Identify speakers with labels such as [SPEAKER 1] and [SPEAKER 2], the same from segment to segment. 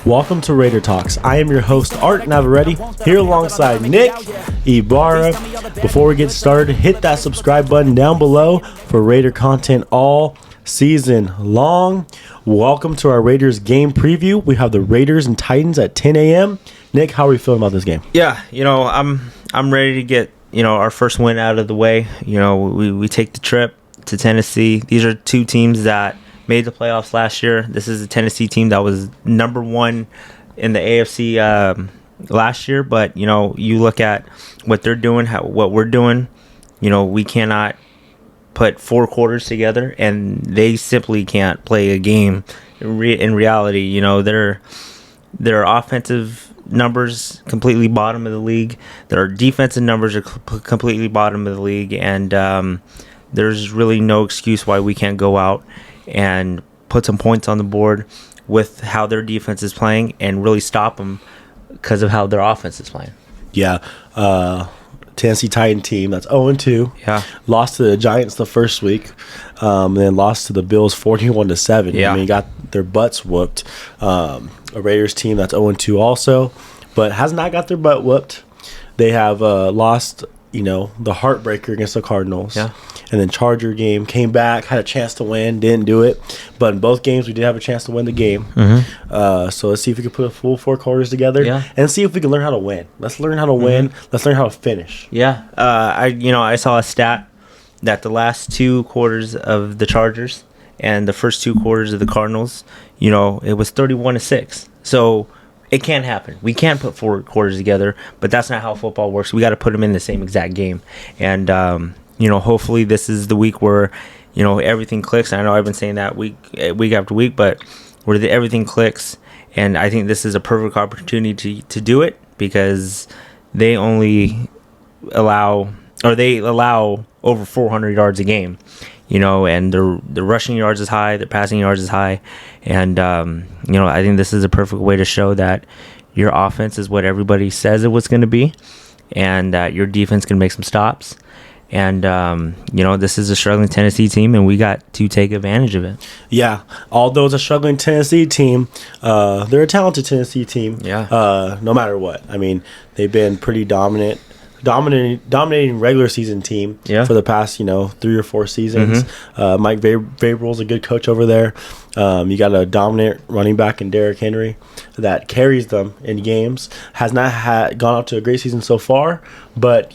[SPEAKER 1] Welcome to Raider Talks. I am your host, Art Navarrete, here alongside Nick Ibarra. Before we get started, hit that subscribe button down below for Raider content all season long. Welcome to our Raiders game preview. We have the Raiders and Titans at 10 a.m. Nick, how are you feeling about this game?
[SPEAKER 2] Yeah, I'm ready to get, our first win out of the way. We take the trip to Tennessee. These are two teams that made the playoffs last year. This is a Tennessee team that was number one in the AFC last year. But, you look at what they're doing, what we're doing, we cannot put four quarters together, and they simply can't play a game in reality. Their offensive numbers completely bottom of the league. Their defensive numbers are completely bottom of the league, and there's really no excuse why we can't go out and put some points on the board with how their defense is playing and really stop them because of how their offense is playing.
[SPEAKER 1] Yeah, Tennessee Titan team that's 0-2.
[SPEAKER 2] Yeah,
[SPEAKER 1] lost to the Giants the first week, and then lost to the Bills 41-7.
[SPEAKER 2] Yeah,
[SPEAKER 1] I mean, got their butts whooped. A Raiders team that's 0-2 also, but has not got their butt whooped. They have lost, the heartbreaker against the Cardinals.
[SPEAKER 2] Yeah.
[SPEAKER 1] And then Charger game, came back, had a chance to win, didn't do it. But in both games, we did have a chance to win the game.
[SPEAKER 2] Mm-hmm.
[SPEAKER 1] So let's see if we can put a full four quarters together,
[SPEAKER 2] yeah,
[SPEAKER 1] and see if we can learn how to win. Let's learn how to win. Let's learn how to finish.
[SPEAKER 2] Yeah. I saw a stat that the last two quarters of the Chargers and the first two quarters of the Cardinals, it was 31-6. So it can't happen. We can't put four quarters together, but that's not how football works. We got to put them in the same exact game. And, hopefully this is the week where, everything clicks. I know I've been saying that week after week, but where everything clicks. And I think this is a perfect opportunity to do it, because they only allow over 400 yards a game, and their rushing yards is high, their passing yards is high. And, I think this is a perfect way to show that your offense is what everybody says it was going to be, and that your defense can make some stops. And, this is a struggling Tennessee team, and we got to take advantage of it.
[SPEAKER 1] Yeah. Although it's a struggling Tennessee team, they're a talented Tennessee team.
[SPEAKER 2] Yeah.
[SPEAKER 1] No matter what. I mean, they've been pretty dominating regular season team for the past, 3 or 4 seasons. Mike Vrabel's a good coach over there. You got a dominant running back in Derrick Henry that carries them in games. Has not gone up to a great season so far, but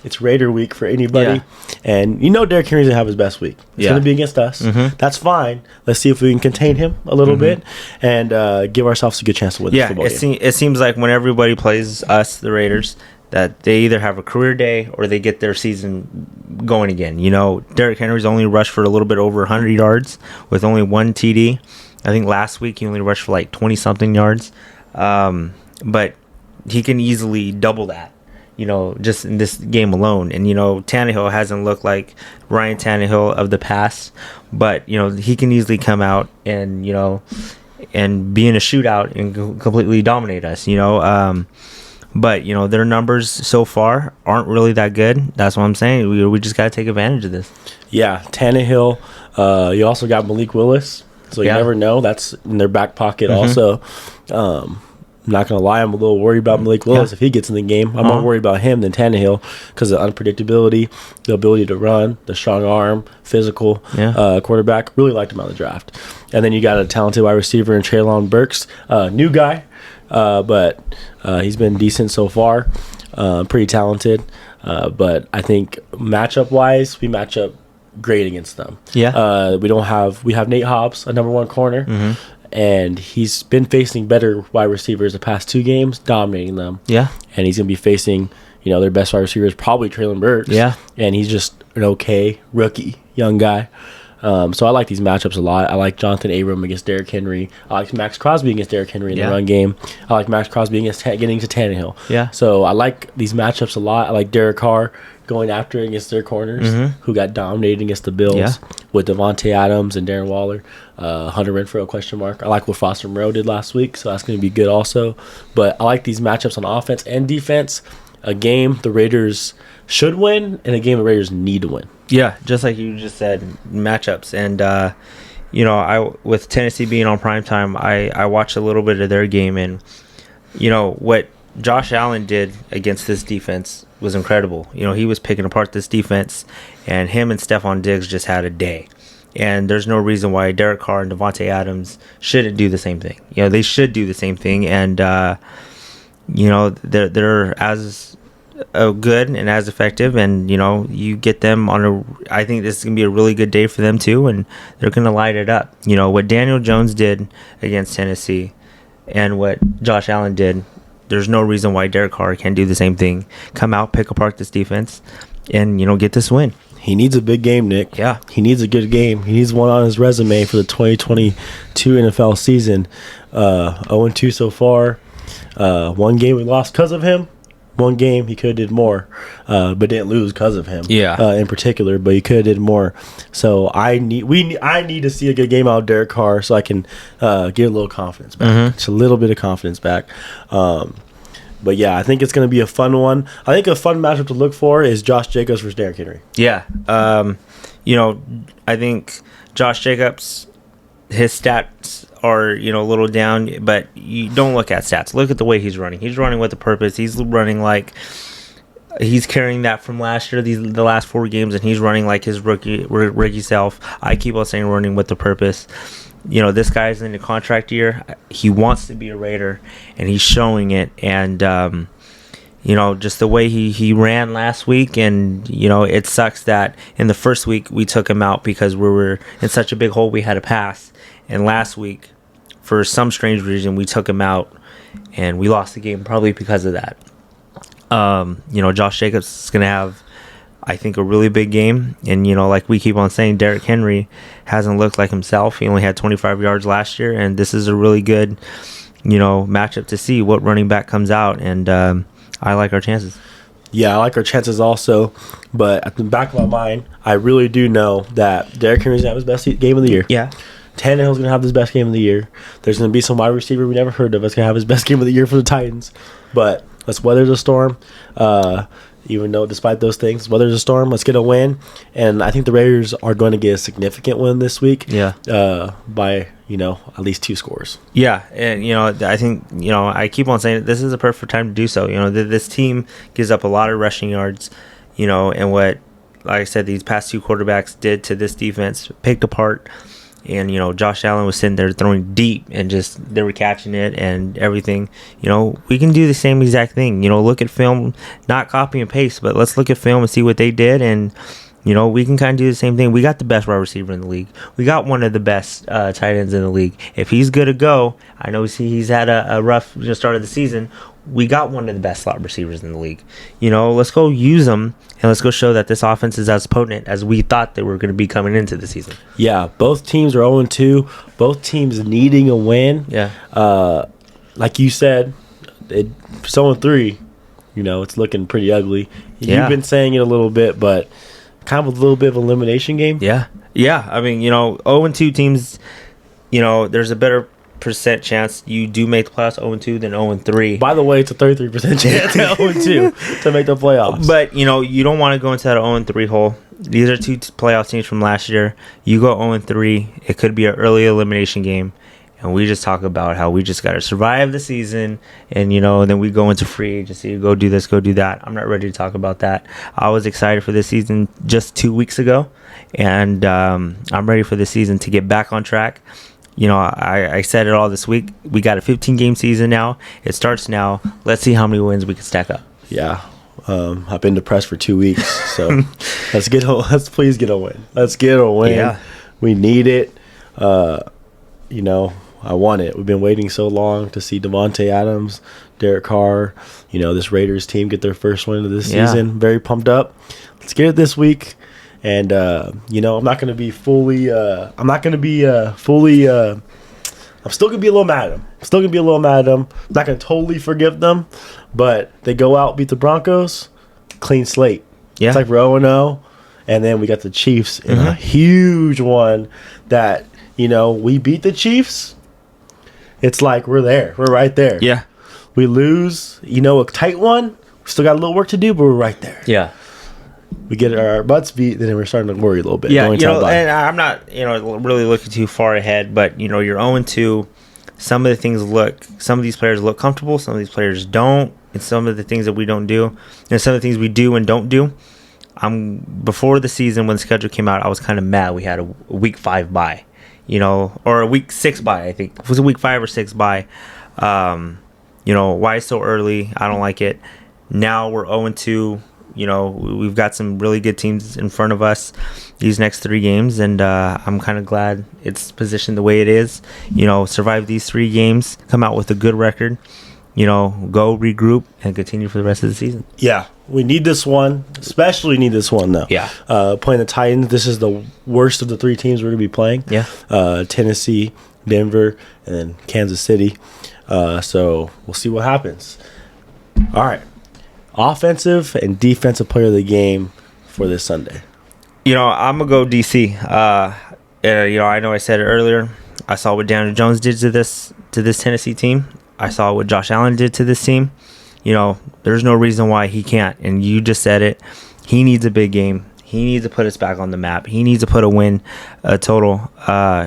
[SPEAKER 1] it's Raider week for anybody.
[SPEAKER 2] Yeah.
[SPEAKER 1] And Derrick Henry's going to have his best week. It's going to be against us.
[SPEAKER 2] Mm-hmm.
[SPEAKER 1] That's fine. Let's see if we can contain him a little bit and give ourselves a good chance to win this football game.
[SPEAKER 2] It seems like when everybody plays us, the Raiders, that they either have a career day or they get their season going again. Derrick Henry's only rushed for a little bit over 100 yards with only 1 TD. I think last week he only rushed for like 20-something yards. But he can easily double that, just in this game alone. And, Tannehill hasn't looked like Ryan Tannehill of the past. But, he can easily come out and, and be in a shootout and completely dominate us, But, their numbers so far aren't really that good. That's what I'm saying. We just got to take advantage of this.
[SPEAKER 1] Yeah, Tannehill. You also got Malik Willis. So you never know. That's in their back pocket also. I'm not going to lie. I'm a little worried about Malik Willis if he gets in the game. I'm more worried about him than Tannehill because of the unpredictability, the ability to run, the strong arm, physical quarterback. Really liked him out of the draft. And then you got a talented wide receiver in Treylon Burks. New guy. But he's been decent so far, pretty talented. But I think matchup-wise, we match up great against them.
[SPEAKER 2] Yeah.
[SPEAKER 1] We have Nate Hobbs, a number 1 corner, and he's been facing better wide receivers the past 2 games, dominating them.
[SPEAKER 2] Yeah.
[SPEAKER 1] And he's gonna be facing, their best wide receiver is probably Treylon Burks.
[SPEAKER 2] Yeah.
[SPEAKER 1] And he's just an okay rookie, young guy. So I like these matchups a lot. I like Jonathan Abram against Derrick Henry. I like Max Crosby against Derrick Henry in the run game. I like Max Crosby against getting to Tannehill.
[SPEAKER 2] Yeah.
[SPEAKER 1] So I like these matchups a lot. I like Derek Carr going after it against their corners, who got dominated against the Bills with Devontae Adams and Darren Waller. Hunter Renfrow, question mark. I like what Foster Moreau did last week, so that's going to be good also. But I like these matchups on offense and defense. A game the Raiders should win and a game the Raiders need to win.
[SPEAKER 2] Yeah, just like you just said, matchups. And, with Tennessee being on primetime, I watched a little bit of their game, and what Josh Allen did against this defense was incredible. He was picking apart this defense, and him and Stephon Diggs just had a day. And there's no reason why Derek Carr and Devontae Adams shouldn't do the same thing. They should do the same thing, and they're as good and as effective, and you get them I think this is gonna be a really good day for them too, and they're gonna light it up. What Daniel Jones did against Tennessee and what Josh Allen did, there's no reason why Derek Carr can't do the same thing. Come out, pick apart this defense, and get this win.
[SPEAKER 1] He needs a big game, Nick.
[SPEAKER 2] Yeah.
[SPEAKER 1] He needs a good game. He needs one on his resume for the 2022 NFL season. 0-2 so far. One game we lost because of him. One game he could have did more, but didn't lose because of him.
[SPEAKER 2] Yeah.
[SPEAKER 1] In particular, but he could have did more. So I need to see a good game out of Derek Carr so I can get a little confidence back.
[SPEAKER 2] Mm-hmm.
[SPEAKER 1] Just a little bit of confidence back. But yeah, I think it's going to be a fun one. I think a fun matchup to look for is Josh Jacobs versus Derrick Henry.
[SPEAKER 2] Yeah. I think Josh Jacobs, his stats are, a little down, but you don't look at stats. Look at the way he's running. He's running with a purpose. He's running like he's carrying that from last year, the last 4 games, and he's running like his rookie self. I keep on saying running with a purpose. This guy's in a contract year. He wants to be a Raider, and he's showing it. And, just the way he ran last week, and, it sucks that in the first week we took him out because we were in such a big hole we had to pass. And last week, for some strange reason, we took him out, and we lost the game probably because of that. Josh Jacobs is going to have, I think, a really big game. And, like we keep on saying, Derrick Henry hasn't looked like himself. He only had 25 yards last year, and this is a really good, matchup to see what running back comes out. And I like our chances.
[SPEAKER 1] Yeah, I like our chances also. But at the back of my mind, I really do know that Derrick Henry's going to have his best game of the year.
[SPEAKER 2] Yeah.
[SPEAKER 1] Tannehill's going to have his best game of the year. There's going to be some wide receiver we never heard of that's going to have his best game of the year for the Titans. But let's weather the storm. Even though despite those things, weather the storm, let's get a win. And I think the Raiders are going to get a significant win this week.
[SPEAKER 2] Yeah.
[SPEAKER 1] By, at least 2 scores.
[SPEAKER 2] Yeah. And, I think, I keep on saying this is a perfect time to do so. This team gives up a lot of rushing yards, and what, like I said, these past 2 quarterbacks did to this defense, picked apart. And, Josh Allen was sitting there throwing deep and just they were catching it and everything. We can do the same exact thing. Look at film, not copy and paste, but let's look at film and see what they did. And, we can kind of do the same thing. We got the best wide receiver in the league. We got one of the best tight ends in the league. If he's good to go, I know he's had a rough start of the season. We got one of the best slot receivers in the league. Let's go use them, and let's go show that this offense is as potent as we thought they were going to be coming into the season.
[SPEAKER 1] Yeah, both teams are 0-2. Both teams needing a win.
[SPEAKER 2] Yeah.
[SPEAKER 1] Like you said, it's 0-3. It's looking pretty ugly.
[SPEAKER 2] Yeah.
[SPEAKER 1] You've been saying it a little bit, but kind of a little bit of an elimination game.
[SPEAKER 2] Yeah. Yeah. I mean, 0-2 teams, there's a better percent chance you do make the playoffs 0-2 than 0-3.
[SPEAKER 1] By the way, it's a 33% chance at 0-2 to make the playoffs.
[SPEAKER 2] But, you don't want to go into that 0-3 hole. These are 2 playoff teams from last year. You go 0-3, it could be an early elimination game. And we just talk about how we just got to survive the season. And, then we go into free agency, go do this, go do that. I'm not ready to talk about that. I was excited for this season just 2 weeks ago. And I'm ready for this season to get back on track. I said it all this week. We got a 15-game season now. It starts now. Let's see how many wins we can stack up.
[SPEAKER 1] Yeah. I've been depressed for 2 weeks. So let's please get a win. Let's get a win.
[SPEAKER 2] Yeah.
[SPEAKER 1] We need it. I want it. We've been waiting so long to see Devontae Adams, Derek Carr, this Raiders team get their first win of this season. Very pumped up. Let's get it this week. And, I'm not going to be fully I'm still going to be a little mad at them. I'm not going to totally forgive them. But they go out, beat the Broncos, clean slate.
[SPEAKER 2] Yeah.
[SPEAKER 1] It's like we're 0-0. And then we got the Chiefs in a huge one that, we beat the Chiefs. It's like we're there. We're right there.
[SPEAKER 2] Yeah.
[SPEAKER 1] We lose, a tight one. We still got a little work to do, but we're right there.
[SPEAKER 2] Yeah.
[SPEAKER 1] we get our butts beat, then we're starting to worry a little bit.
[SPEAKER 2] Yeah, and I'm not, really looking too far ahead, but you're 0-2. Some of these players look comfortable, some of these players don't, and some of the things that we don't do, and some of the things we do and don't do. Before the season, when the schedule came out, I was kind of mad we had a week 5 bye, or a week 6 bye. I think it was a week 5 or 6 bye. Why so early? I don't like it. Now we're 0-2. We've got some really good teams in front of us these next 3 games, and I'm kind of glad it's positioned the way it is. Survive these 3 games, come out with a good record, go regroup and continue for the rest of the season.
[SPEAKER 1] Yeah, we need this one, especially need this one though.
[SPEAKER 2] Yeah.
[SPEAKER 1] Playing the Titans, this is the worst of the 3 teams we're going to be playing.
[SPEAKER 2] Yeah.
[SPEAKER 1] Tennessee, Denver, and then Kansas City. So we'll see what happens. All right. Offensive and defensive player of the game for this Sunday.
[SPEAKER 2] I'm going to go DC. I know I said it earlier. I saw what Chandler Jones did to this Tennessee team. I saw what Josh Allen did to this team. There's no reason why he can't. And you just said it. He needs a big game. He needs to put us back on the map. He needs to put a total,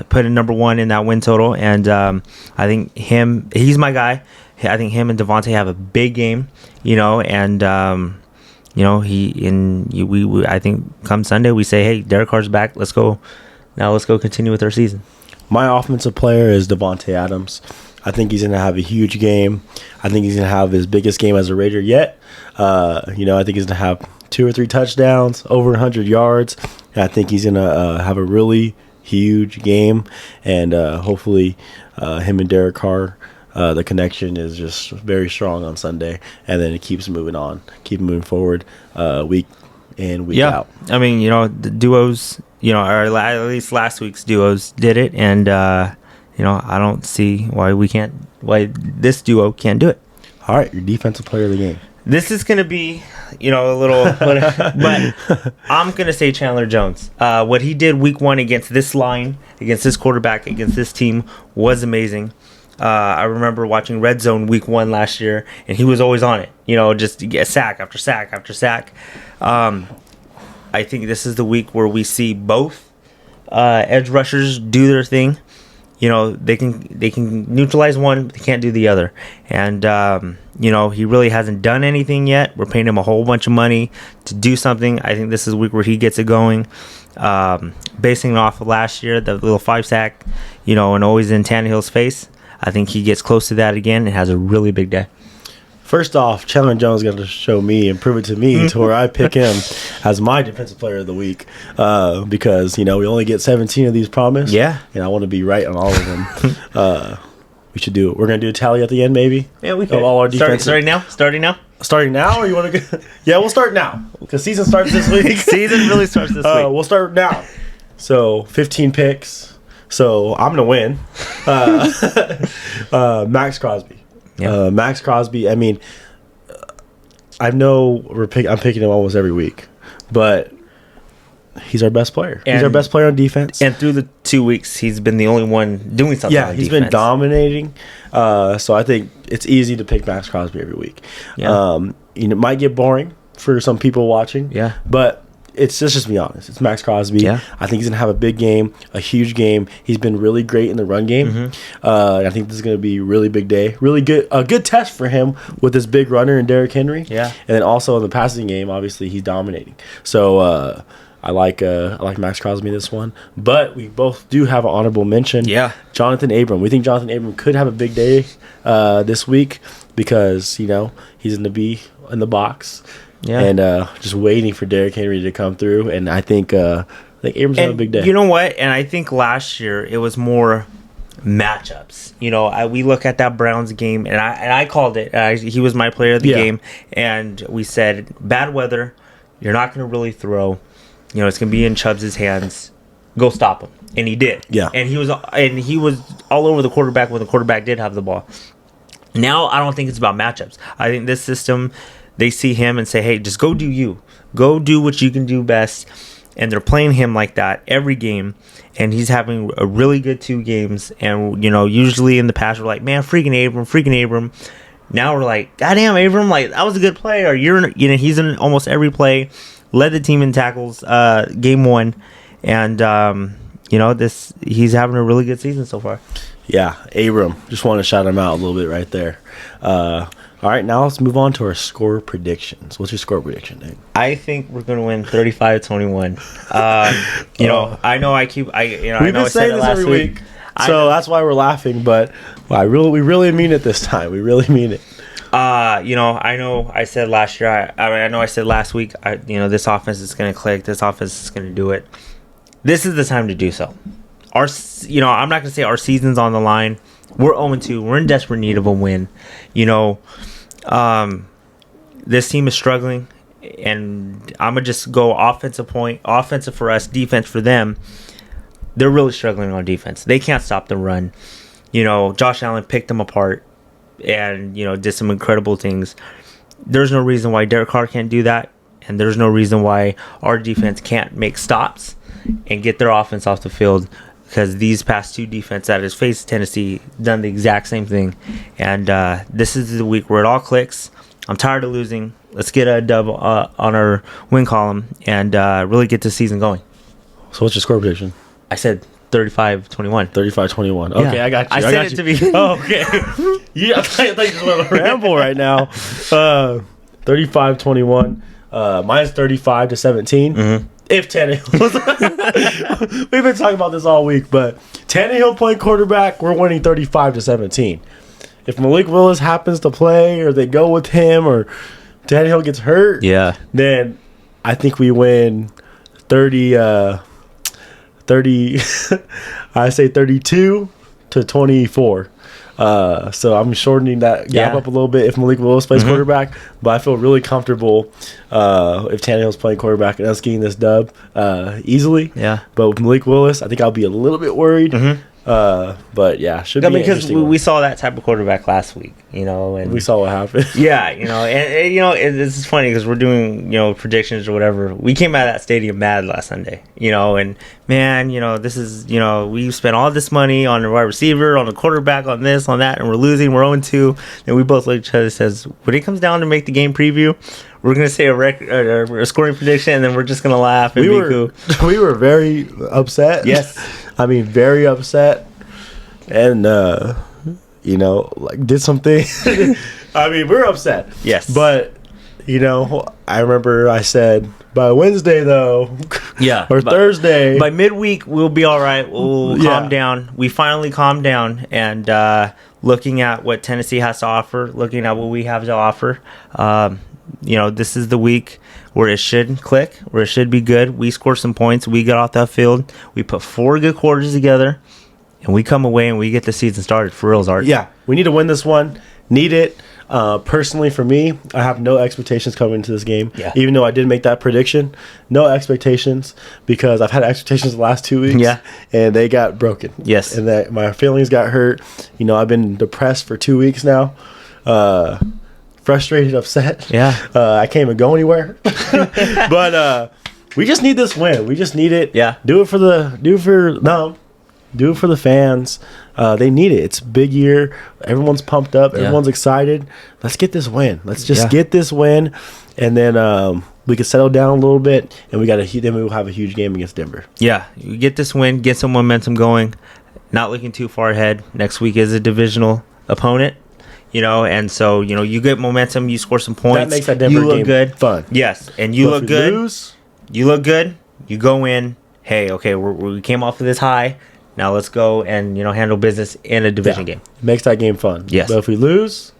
[SPEAKER 2] put a number 1 in that win total. And I think he's my guy. I think him and Devontae have a big game, and I think come Sunday we say, hey, Derek Carr's back. Let's go. Now let's go continue with our season.
[SPEAKER 1] My offensive player is Devontae Adams. I think he's going to have a huge game. I think he's going to have his biggest game as a Raider yet. I think he's going to have 2 or 3 touchdowns, over 100 yards. And I think he's going to have a really huge game, and hopefully him and Derek Carr, the connection is just very strong on Sunday, and then it keeps moving forward week in, week out.
[SPEAKER 2] I mean, the duos, or at least last week's duos did it, and I don't see why this duo can't do it.
[SPEAKER 1] All right, your defensive player of the game.
[SPEAKER 2] This is going to be, a little, but I'm going to say Chandler Jones. What he did week 1 against this line, against this quarterback, against this team was amazing. I remember watching Red Zone week 1 last year, and he was always on it, just to get sack after sack after sack. I think this is the week where we see both edge rushers do their thing. They can neutralize one, but they can't do the other. And, he really hasn't done anything yet. We're paying him a whole bunch of money to do something. I think this is the week where he gets it going. Basing it off of last year, the little 5-sack, and always in Tannehill's face. I think he gets close to that again and has a really big day.
[SPEAKER 1] First off, Chandler Jones got to show me and prove it to me to where I pick him as my defensive player of the week, because we only get 17 of these promised.
[SPEAKER 2] Yeah,
[SPEAKER 1] and I want to be right on all of them. We should do it. We're gonna do a tally at the end, maybe.
[SPEAKER 2] Yeah, we can.
[SPEAKER 1] Of all our defense.
[SPEAKER 2] Starting now,
[SPEAKER 1] or you want to go? Yeah, we'll start now because season starts this week.
[SPEAKER 2] Season really starts this week.
[SPEAKER 1] We'll start now. So 15 picks. So I'm gonna win. Max Crosby. Yeah. Max Crosby. I mean, I know I'm picking him almost every week, but he's our best player. He's our best player on defense.
[SPEAKER 2] And through the 2 weeks, he's been the only one doing something.
[SPEAKER 1] Yeah,
[SPEAKER 2] on
[SPEAKER 1] he's
[SPEAKER 2] defense.
[SPEAKER 1] been dominating. So I think it's easy to pick Max Crosby every week.
[SPEAKER 2] Yeah.
[SPEAKER 1] It might get boring for some people watching.
[SPEAKER 2] Yeah.
[SPEAKER 1] But let's just be honest. It's Max Crosby.
[SPEAKER 2] Yeah.
[SPEAKER 1] I think he's going to have a big game, a huge game. He's been really great in the run game. Mm-hmm. I think this is going to be a really big day. Really good, a good test for him with this big runner in Derrick Henry.
[SPEAKER 2] Yeah.
[SPEAKER 1] And then also in the passing game, obviously, he's dominating. So I like Max Crosby in this one. But we both do have an honorable mention.
[SPEAKER 2] Yeah.
[SPEAKER 1] Jonathan Abram. We think Jonathan Abram could have a big day this week because, he's in the box. Yeah. And just waiting for Derrick Henry to come through. And I think Abrams have a big day.
[SPEAKER 2] You know what? And I think last year it was more matchups. We look at that Browns game, and I called it. He was my player of the game. And we said, bad weather, you're not going to really throw. It's going to be in Chubbs' hands. Go stop him. And he did.
[SPEAKER 1] Yeah.
[SPEAKER 2] And he was all over the quarterback when the quarterback did have the ball. Now I don't think it's about matchups. I think this system, they see him and say, hey, just go do you. Go do what you can do best. And they're playing him like that every game. And he's having a really good 2 games. And, usually in the past, we're like, man, freaking Abram. Now we're like, goddamn, Abram, like, that was a good play. Or he's in almost every play. led the team in tackles game 1, and he's having a really good season so far.
[SPEAKER 1] Yeah, Abram. Just want to shout him out a little bit right there. All right, now let's move on to our score predictions. What's your score prediction, Nate?
[SPEAKER 2] I think we're going to win 35-21. I know I keep.
[SPEAKER 1] We've been saying this every week, so that's why we're laughing. But we really mean it this time. We really mean it.
[SPEAKER 2] I know I said last year. I know I said last week. This offense is going to click. This offense is going to do it. This is the time to do so. I'm not going to say our season's on the line. We're 0-2. We're in desperate need of a win. This team is struggling, and I'm going to just go offensive for us, defense for them. They're really struggling on defense. They can't stop the run. Josh Allen picked them apart and, did some incredible things. There's no reason why Derek Carr can't do that, and there's no reason why our defense can't make stops and get their offense off the field. Because these past 2 defense that has faced Tennessee done the exact same thing. And this is the week where it all clicks. I'm tired of losing. Let's get a dub on our win column and really get the season going.
[SPEAKER 1] So what's your score prediction?
[SPEAKER 2] I said 35-21.
[SPEAKER 1] 35-21. Okay, yeah. I got you.
[SPEAKER 2] I said it to be.
[SPEAKER 1] Oh, okay. I thought you just want to ramble right now. 35-21. Mine's 35-17. Mm-hmm. If Tannehill, we've been talking about this all week, but Tannehill playing quarterback, we're winning 35-17. If Malik Willis happens to play, or they go with him, or Tannehill gets hurt, then I think we win 30. I say 32-24. So I'm shortening that gap up a little bit if Malik Willis plays quarterback, but I feel really comfortable if Tannehill's playing quarterback and us getting this dub easily. Yeah. But with Malik Willis, I think I'll be a little bit worried. But yeah, should be
[SPEAKER 2] because we saw that type of quarterback last week, and
[SPEAKER 1] we saw what happened.
[SPEAKER 2] Yeah, and this is funny because we're doing predictions or whatever. We came out of that stadium mad last Sunday, and man, this is we spent all this money on the wide receiver, on the quarterback, on this, on that, and we're losing. We're 0-2, and we both look at each other and says, when it comes down to make the game preview, we're gonna say a scoring prediction, and then we're just gonna laugh and be cool.
[SPEAKER 1] We were very upset.
[SPEAKER 2] Yes.
[SPEAKER 1] I mean, very upset, and did something. I mean, we're upset.
[SPEAKER 2] Yes,
[SPEAKER 1] but I remember I said by Wednesday though, or Thursday,
[SPEAKER 2] by midweek we'll be all right. We'll calm down. We finally calmed down, and looking at what Tennessee has to offer, looking at what we have to offer. This is the week where it should click, where it should be good. We score some points. We get off that field. We put 4 good quarters together, and we come away and we get the season started for real, Art.
[SPEAKER 1] Yeah, we need to win this one. Need it. Personally, for me, I have no expectations coming into this game. Yeah. Even though I did make that prediction, no expectations because I've had expectations the last 2 weeks.
[SPEAKER 2] Yeah.
[SPEAKER 1] And they got broken.
[SPEAKER 2] Yes.
[SPEAKER 1] And that my feelings got hurt. I've been depressed for 2 weeks now. Frustrated, upset.
[SPEAKER 2] Yeah.
[SPEAKER 1] I can't even go anywhere. But we just need this win. We just need it.
[SPEAKER 2] Yeah.
[SPEAKER 1] Do it for the fans. They need it. It's a big year. Everyone's pumped up. Everyone's excited. Let's get this win. Let's just get this win, and then we can settle down a little bit, and then we'll have a huge game against Denver.
[SPEAKER 2] Yeah, you get this win, get some momentum going. Not looking too far ahead. Next week is a divisional opponent. And so, you get momentum, you score some points.
[SPEAKER 1] That makes that Denver game good. Fun.
[SPEAKER 2] Yes, and you look good. You look good. You go in. Hey, okay, we came off of this high. Now let's go and handle business in a division game.
[SPEAKER 1] It makes that game fun.
[SPEAKER 2] Yes.
[SPEAKER 1] But if we lose,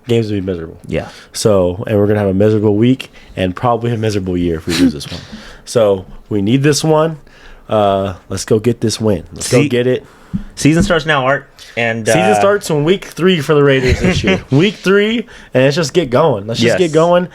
[SPEAKER 1] games will be miserable.
[SPEAKER 2] Yeah.
[SPEAKER 1] So, and we're gonna have a miserable week and probably a miserable year if we lose this one. So we need this one. Let's go get this win. Let's go get it.
[SPEAKER 2] Season starts now, Art. And
[SPEAKER 1] season starts in week 3 for the Raiders this year. Week 3, and let's just get going. Let's just get going.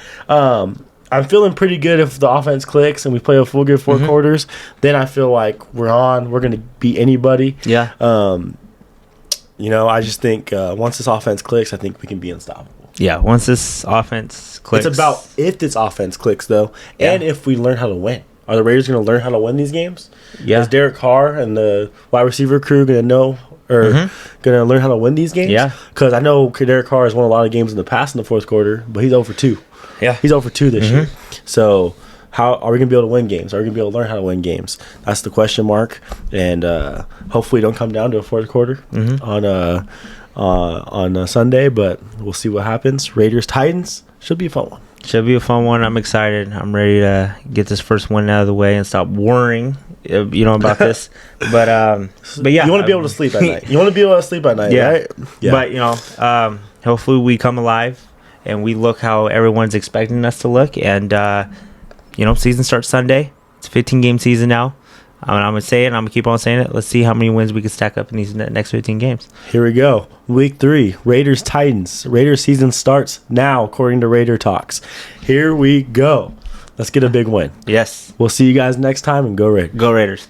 [SPEAKER 1] I'm feeling pretty good if the offense clicks and we play a full good 4 quarters. Then I feel like we're going to beat anybody.
[SPEAKER 2] Yeah.
[SPEAKER 1] I just think once this offense clicks, I think we can be unstoppable.
[SPEAKER 2] Yeah, once this offense clicks.
[SPEAKER 1] It's about if this offense clicks, though, and if we learn how to win. Are the Raiders going to learn how to win these games? Yeah. Is Derek Carr and the wide receiver crew going to know or going to learn how to win these games?
[SPEAKER 2] Yeah.
[SPEAKER 1] Because I know Derek Carr has won a lot of games in the past in the fourth quarter, but he's 0 for 2.
[SPEAKER 2] Yeah.
[SPEAKER 1] He's 0 for 2 this year. So how are we going to be able to win games? Are we going to be able to learn how to win games? That's the question mark. And hopefully, don't come down to a fourth quarter on Sunday. But we'll see what happens. Raiders Titans should be a fun one.
[SPEAKER 2] Should be a fun one. I'm excited. I'm ready to get this first one out of the way and stop worrying, about this. But yeah,
[SPEAKER 1] you want to be able to sleep at night. You want to be able to sleep at night, right?
[SPEAKER 2] Yeah. But hopefully we come alive and we look how everyone's expecting us to look. And season starts Sunday. It's a 15-game season now. I'm going to say it. I'm going to keep on saying it. Let's see how many wins we can stack up in these next 15 games.
[SPEAKER 1] Here we go. Week 3, Raiders Titans. Raiders season starts now, according to Raider Talks. Here we go. Let's get a big win.
[SPEAKER 2] Yes.
[SPEAKER 1] We'll see you guys next time, and go Raiders.
[SPEAKER 2] Go Raiders.